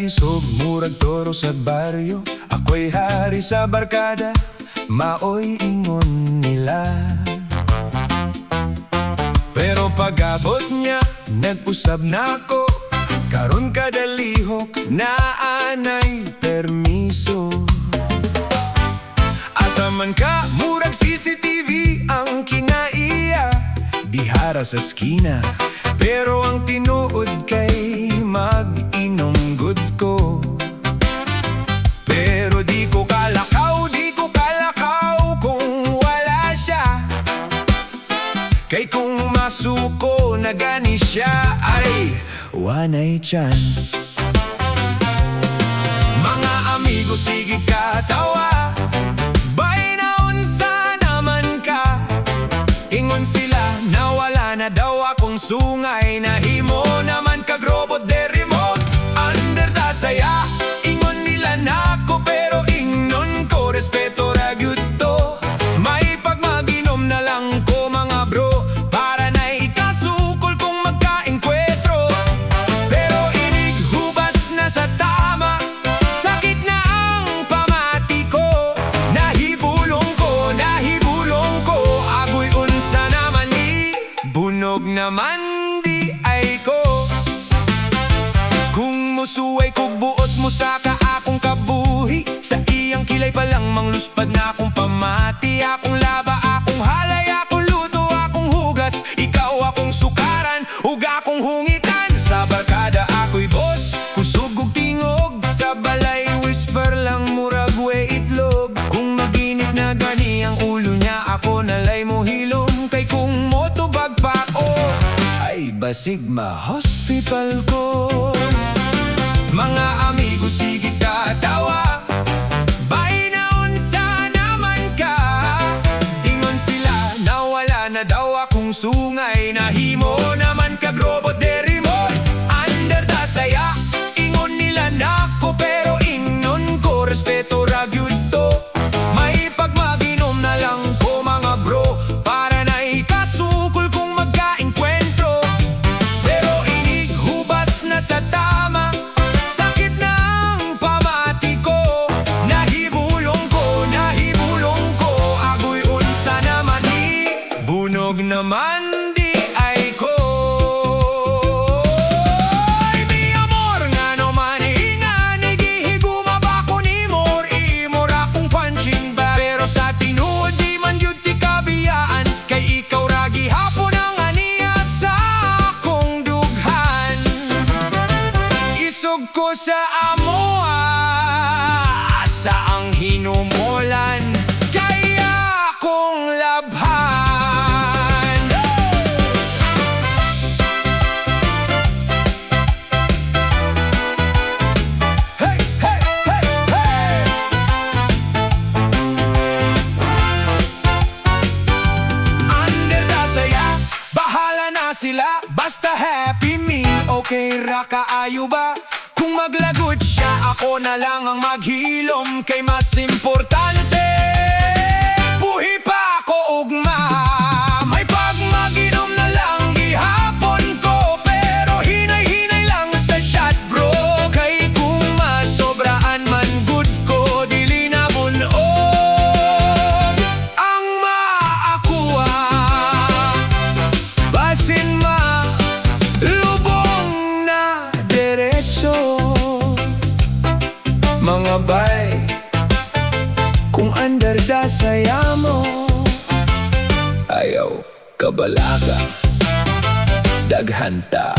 isog, murag toro sa baryo. Ako'y hari sa barkada, maoy ingon nila. Pero pag-abot niya, nag-usab na ako. Karon kadalihok, naanay permiso. Asa man ka, murag CCTV ang kinaiya. Dihara sa skina, pero ang tinuod kay mag-inom good ko. Pero di ko kalakaw kung wala siya. Kay kung masuko na gani siya, ay wanay chance. Mga amigo, sige katawa, bay na unsa naman ka. Ingon sila na wala na daw akong sungay. Nahimo naman kag robot de remote. Under the saya, ingon nila nako, pero ingnon ko respeto ra gyud to. May pagmaginom na lang ko mga bro, para na ikasukol kung magkaengkwentro. Pero inig hubas na sa tama, sakit na ang pamati ko. Nahibulong ko, agoy unsa naman ni bunog naman di ay ko. Kung musuway kog buot mo sa akong kabuhi, sa iyang kilay pa lang mangluspad na akong pamati. Akong laba, akong halay, akong luto, akong hugas, ikaw akong sukaran, ug akong hungitan. Sa barkada ako'y boss, kusog ug tingog, sa balay whisper lang murag way itlog. Kung maginit na gani ang ulo niya, ako nalay mo hilom. Kay kung motobag pa ako, ay basig ma-hospital ko. Mga amigo, sige katawa, bay na unsa naman ka. Ingon sila na wala na daw akong sungay. Nahimo naman kag robot de remote. Under the saya, ingon nila nako, pero ingnon ko respeto ra gyud to. May pagmaginom na lang ko mga bro, para na ikasukol kung magkaengkwentro. Pero inig hubas na sa tama, sakit na ang pamati ko. Nahibulong ko, agoy unsa naman ni bunog naman di ay ko. Ay mi amor, nga naman hinga, nagihiguma ba ko ni mor, imor akong punching bag. Pero sa tinuod di man yun ti kabiyaan, kay ikaw ra gihapon ang aniya sa akong dughan. Isog ko sa amoa, asa ang hinumulan, kaya kong labhan. Hey, hey, hey, hey! Under the saya, bahala na sila, basta happy me. Okay ra kaayo ba? Kung maglagot siya, ako na lang ang maghilom. Kay mas importante, buhi pa ako ugma. May pagmaginom na lang gihapon ko, pero hinay-hinay lang sa shot bro. Kay kung masobraan man good ko, dili na bunog ang maakuha. Basin ma lubong na diretso. Mga bay, kung under the saya mo, ayaw kabalaga, daghanta.